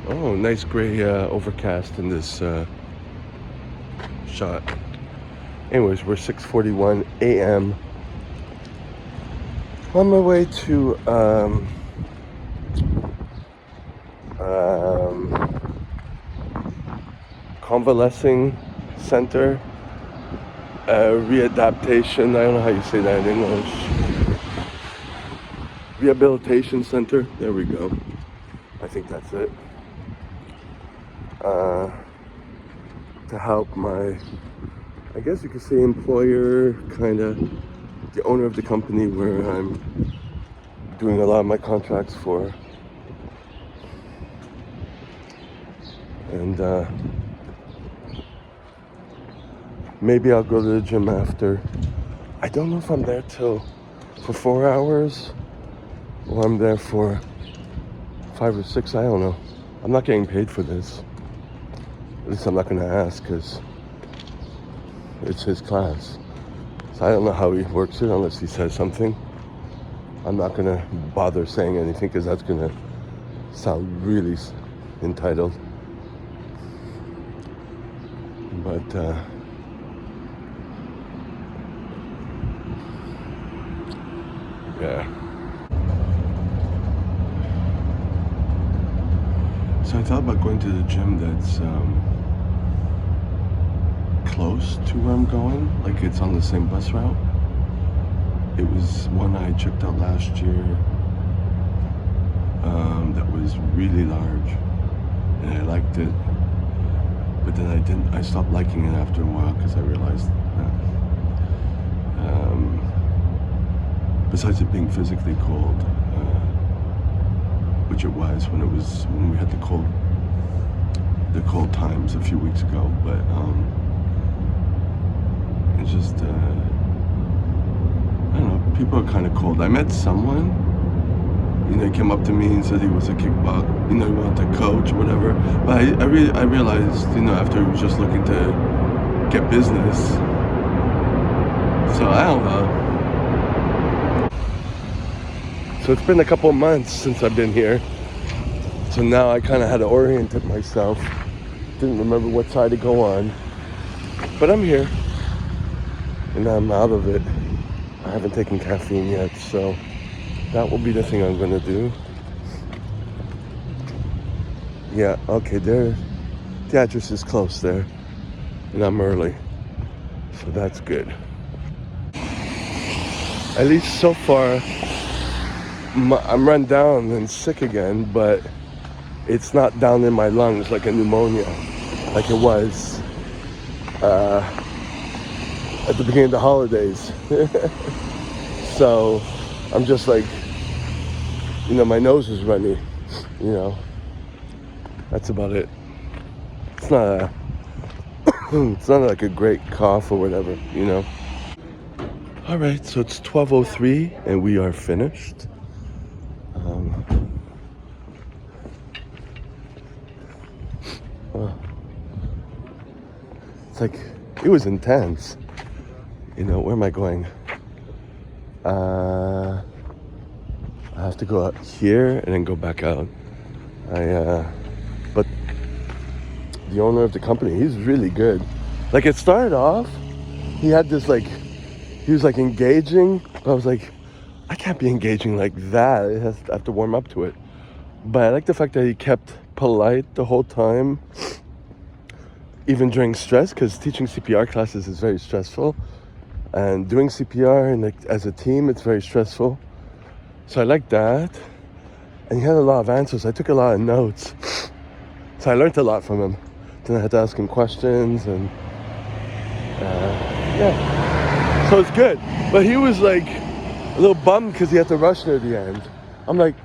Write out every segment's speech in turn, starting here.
Oh, nice gray overcast in this shot. Anyways, we're 6:41 a.m. on my way to convalescing center, readaptation. I don't know how you say that in English. Rehabilitation center. There we go. I think that's it. To help my, I guess you could say, employer, kind of the owner of the company where I'm doing a lot of my contracts for. And maybe I'll go to the gym after. I don't know if I'm there for 4 hours or I'm there for 5 or 6. I don't know. I'm not getting paid for this. At least I'm not going to ask because it's his class. So I don't know how he works it unless he says something. I'm not going to bother saying anything because that's going to sound really entitled. But yeah. So I thought about going to the gym that's close to where I'm going, like it's on the same bus route. It was one I checked out last year that was really large, and I liked it. But then I stopped liking it after a while because I realized that besides it being physically cold, which it was when we had the cold times a few weeks ago, but it's just I don't know, people are kind of cold. I met someone, he came up to me and said he was a kickbox, he wanted to coach or whatever, but I realized, after he was just looking to get business. So I don't know. So it's been a couple of months since I've been here. So now I kind of had to orient myself. Didn't remember what side to go on. But I'm here. And I'm out of it. I haven't taken caffeine yet, so that will be the thing I'm going to do. Yeah, okay, the address is close there. And I'm early. So that's good. At least so far, I'm run down and sick again, but it's not down in my lungs like a pneumonia, like it was at the beginning of the holidays. So I'm just like, my nose is runny, That's about it. It's not it's not like a great cough or whatever, All right, so it's 12:03 and we are finished. It's like, it was intense. Where am I going? I have to go out here and then go back out. But the owner of the company, he's really good. Like, it started off, he had this he was engaging. I was like, I can't be engaging like that. I have to warm up to it. But I like the fact that he kept polite the whole time, even during stress, because teaching CPR classes is very stressful. And doing CPR as a team, it's very stressful. So I like that. And he had a lot of answers. I took a lot of notes. So I learned a lot from him. Then I had to ask him questions and yeah. So it's good. But he was a little bummed because he had to rush near the end. I'm like,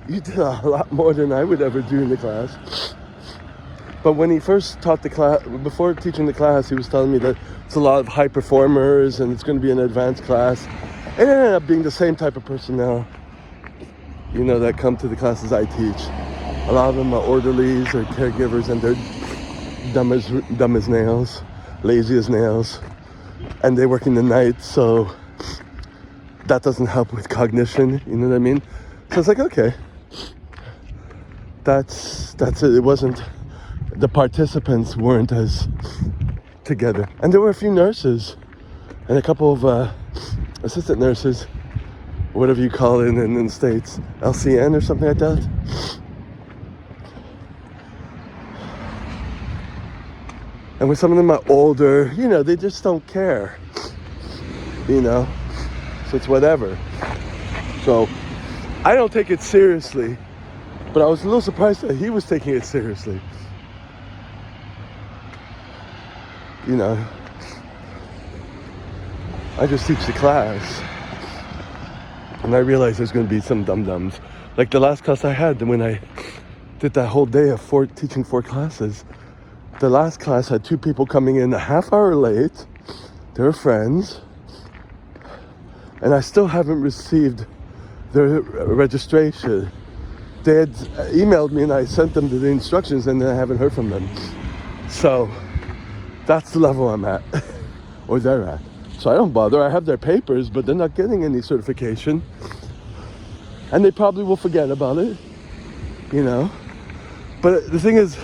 you did a lot more than I would ever do in the class. But when he first taught the class, before teaching the class, he was telling me that it's a lot of high performers and it's going to be an advanced class. And it ended up being the same type of personnel, that come to the classes I teach. A lot of them are orderlies or caregivers, and they're dumb as nails, lazy as nails. And they work in the night, so that doesn't help with cognition, you know what I mean? So it's like, okay, that's it. It wasn't, the participants weren't as together. And there were a few nurses and a couple of assistant nurses, whatever you call it in the States, LCN or something like that. And when some of them are older, you know, they just don't care, you know, so it's whatever. So I don't take it seriously, but I was a little surprised that he was taking it seriously. You know, I just teach the class, and I realized there's going to be some dum-dums. Like the last class I had, when I did that whole day of teaching 4 classes, the last class had 2 people coming in a half hour late. They were friends, and I still haven't received their registration. They had emailed me and I sent them the instructions, and then I haven't heard from them. So that's the level I'm at, or they're at. So I don't bother. I have their papers, but they're not getting any certification, and they probably will forget about it, you know. But the thing is,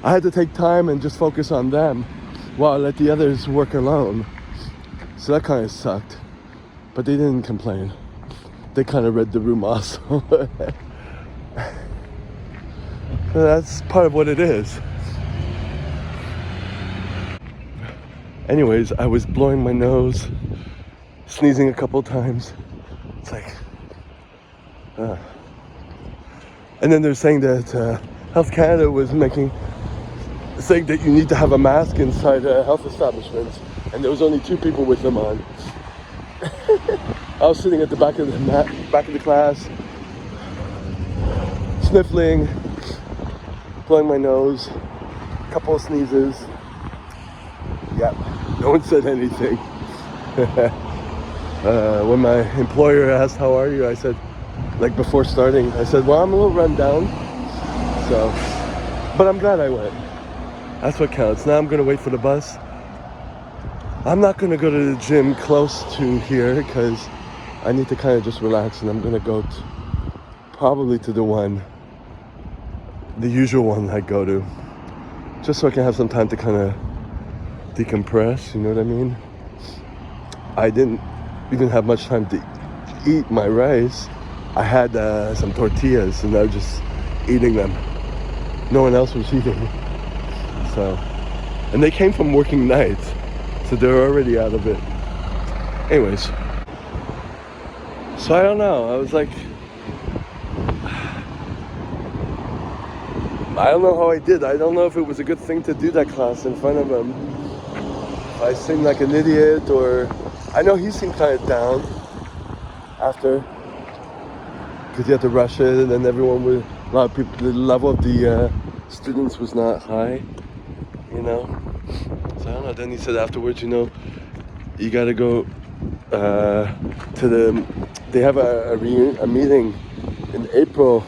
I had to take time and just focus on them while I let the others work alone. So that kind of sucked. But they didn't complain. They kind of read the room also. So that's part of what it is. Anyways, I was blowing my nose, sneezing a couple times. It's like, and then they're saying that Health Canada was saying that you need to have a mask inside health establishments, and there was only 2 people with them on. I was sitting at the back of the class, sniffling, blowing my nose, a couple of sneezes. Yeah, no one said anything. When my employer asked, "How are you?" I said, like before starting, I said, "Well, I'm a little run down." So, but I'm glad I went. That's what counts. Now I'm gonna wait for the bus. I'm not gonna go to the gym close to here because I need to kind of just relax, and I'm gonna go probably to the usual one I go to, just so I can have some time to kind of decompress, you know what I mean? I didn't even have much time to eat my rice. I had some tortillas, and I was just eating them. No one else was eating. So, and they came from working nights, so they're already out of it. Anyways, so I don't know. I was like, I don't know how I did. I don't know if it was a good thing to do that class in front of him. I seemed like an idiot, or I know he seemed kind of down after, because he had to rush it, and then a lot of people, the level of the students was not high, you know. So I don't know. Then he said afterwards, you know, you got to go they have a meeting in April,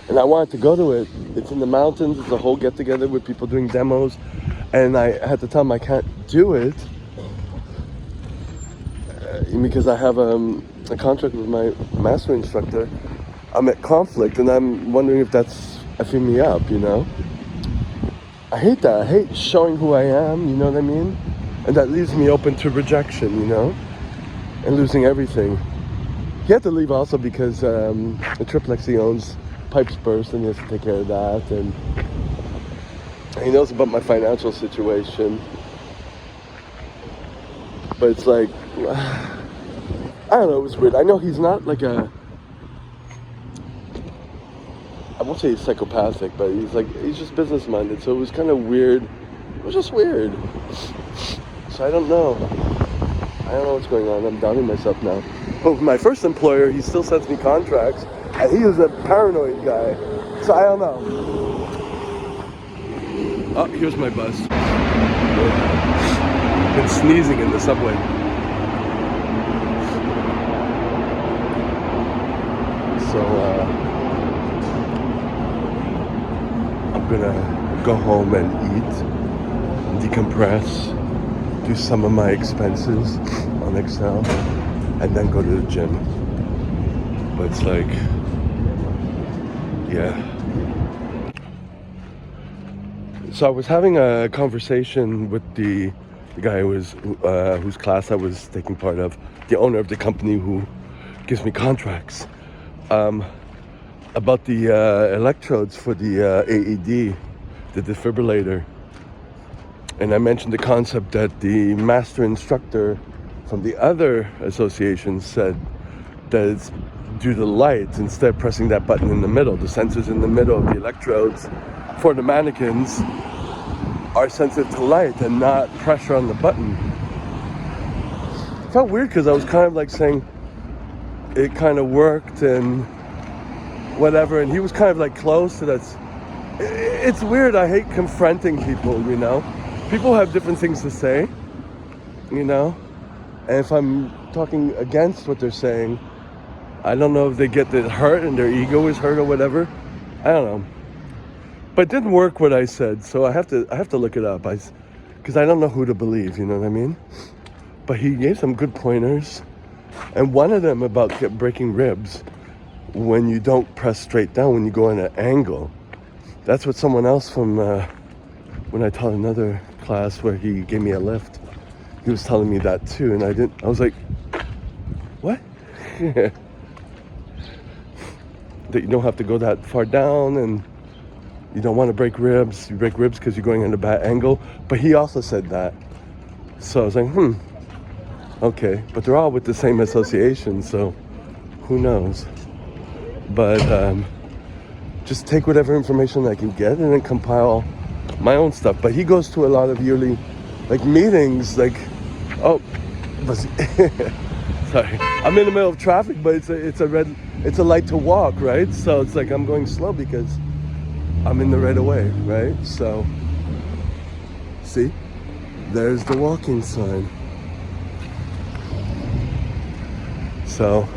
and I wanted to go to it. It's in the mountains. It's a whole get together with people doing demos. And I had to tell him I can't do it because I have a contract with my master instructor. I'm at conflict, and I'm wondering if that's effing me up, you know? I hate that. I hate showing who I am, you know what I mean? And that leaves me open to rejection, you know? And losing everything. He had to leave also because the triplex he owns, pipes burst, and he has to take care of that. And he knows about my financial situation, but it's like, I don't know, it was weird. I know he's not like I won't say he's psychopathic, but he's just business minded, so it was kind of weird. It was just weird. So I don't know what's going on. I'm doubting myself now. But with my first employer, he still sends me contracts, and he was a paranoid guy, so I don't know. Oh, here's my bus. Been sneezing in the subway. So I'm gonna go home and eat, decompress, do some of my expenses on Excel, and then go to the gym. But it's like, yeah, So I was having a conversation with the guy whose class I was taking part of, the owner of the company who gives me contracts, about the electrodes for the AED, the defibrillator. And I mentioned the concept that the master instructor from the other association said that it's due to light. Instead of pressing that button in the middle, the sensors in the middle of the electrodes for the mannequins are sensitive to light and not pressure on the button. It felt weird because I was kind of like saying it kind of worked and whatever, and he was kind of like close to that. It's weird. I hate confronting people, you know. People have different things to say, you know, and if I'm talking against what they're saying, I don't know if they get that hurt and their ego is hurt or whatever. I don't know. But it didn't work what I said, so I have to look it up. Because I don't know who to believe, you know what I mean? But he gave some good pointers, and one of them about breaking ribs when you don't press straight down, when you go in an angle. That's what someone else from when I taught another class where he gave me a lift, he was telling me that too, and I was like, what? That you don't have to go that far down, and you don't want to break ribs. You break ribs because you're going in a bad angle. But he also said that. So I was like, okay. But they're all with the same association, so who knows? But just take whatever information I can get and then compile my own stuff. But he goes to a lot of yearly like meetings, like, sorry, I'm in the middle of traffic, but it's a light to walk, right? So it's like I'm going slow because I'm in the right of way, right? So, see, there's the walking sign. So,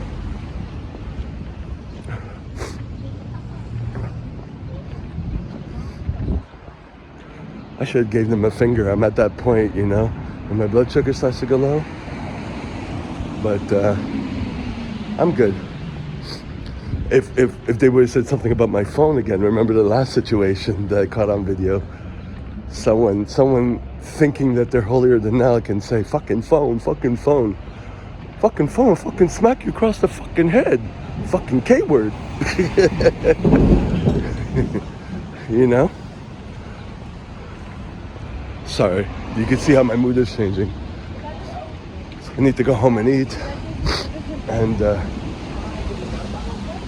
I should have gave them a finger. I'm at that point, you know, when my blood sugar starts to go low. But I'm good. If they would have said something about my phone again, remember the last situation that I caught on video? Someone thinking that they're holier than thou can say, fucking phone, fucking phone. Fucking phone, fucking smack you across the fucking head. Fucking K-word. You know? Sorry, you can see how my mood is changing. I need to go home and eat and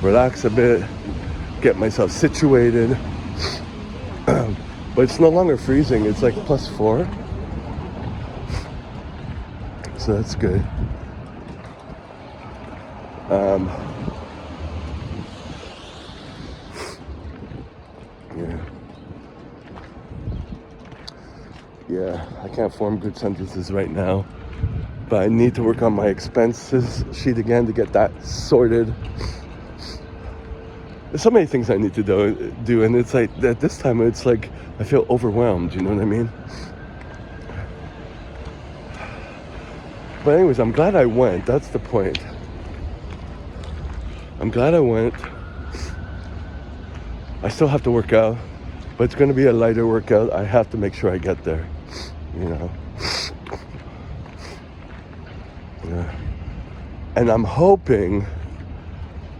relax a bit, get myself situated. But it's no longer freezing, it's like +4. So that's good. Yeah, I can't form good sentences right now, but I need to work on my expenses sheet again to get that sorted. There's so many things I need to do, and it's like at this time it's like I feel overwhelmed, you know what I mean? But anyways, I'm glad I went. That's the point. I'm glad I went. I still have to work out, but it's going to be a lighter workout. I have to make sure I get there, you know. Yeah. And I'm hoping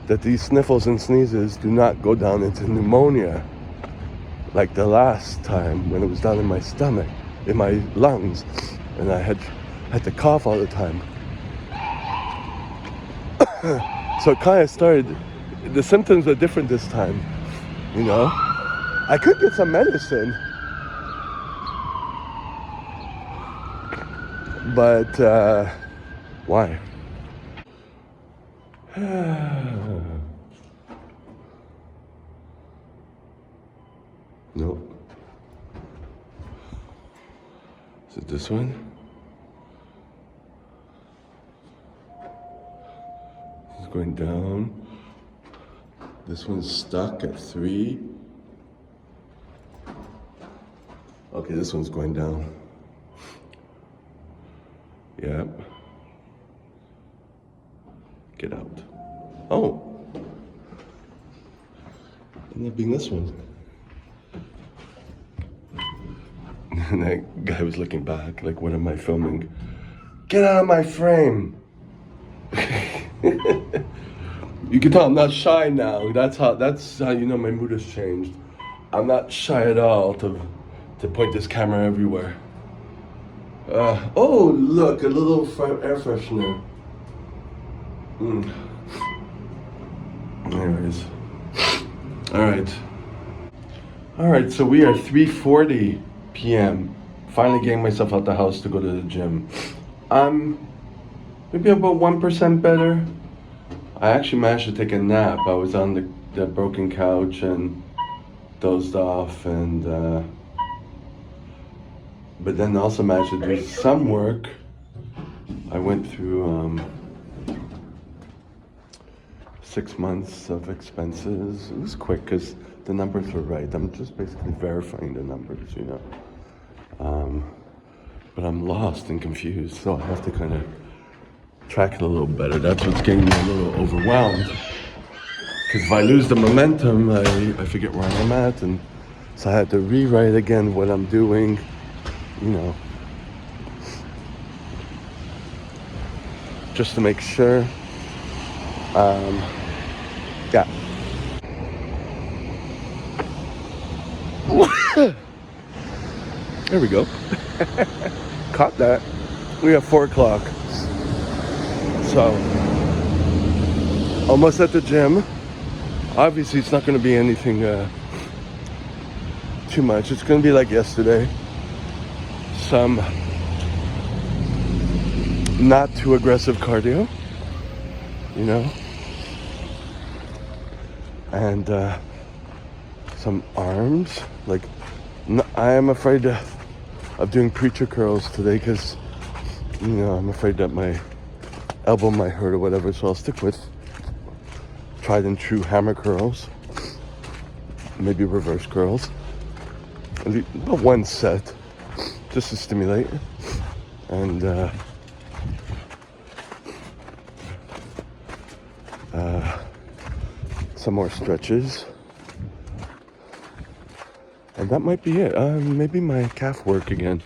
that these sniffles and sneezes do not go down into pneumonia like the last time when it was down in my stomach, in my lungs, and I had to cough all the time. So it kind of started, the symptoms are different this time, you know. I could get some medicine, but why? Nope. Is it this one? It's going down. This one's stuck at 3. Okay, this one's going down. Yep. Get out. Oh. Ended up being this one. And that guy was looking back, like, what am I filming? Get out of my frame! You can tell I'm not shy now. That's how you know my mood has changed. I'm not shy at all to point this camera everywhere. Oh, look, a little air freshener. Anyways. Alright, so we are 3:40 p.m. Finally getting myself out the house to go to the gym. I'm maybe about 1% better. I actually managed to take a nap. I was on the broken couch and dozed off, and but then also managed to do some work. I went through 6 months of expenses. It was quick because the numbers were right. I'm just basically verifying the numbers, you know. But I'm lost and confused, so I have to kind of track it a little better. That's what's getting me a little overwhelmed. Because if I lose the momentum, I forget where I'm at, and so I had to rewrite again what I'm doing, you know, just to make sure. Yeah. There we go. Caught that. We have 4 o'clock. So, almost at the gym. Obviously, it's not going to be anything too much. It's going to be like yesterday. Some not too aggressive cardio, you know, and some arms. Like, I am afraid of doing preacher curls today because, you know, I'm afraid that my elbow might hurt or whatever, so I'll stick with tried and true hammer curls, maybe reverse curls, about 1 set, just to stimulate, and some more stretches, and that might be it. Maybe my calf work again.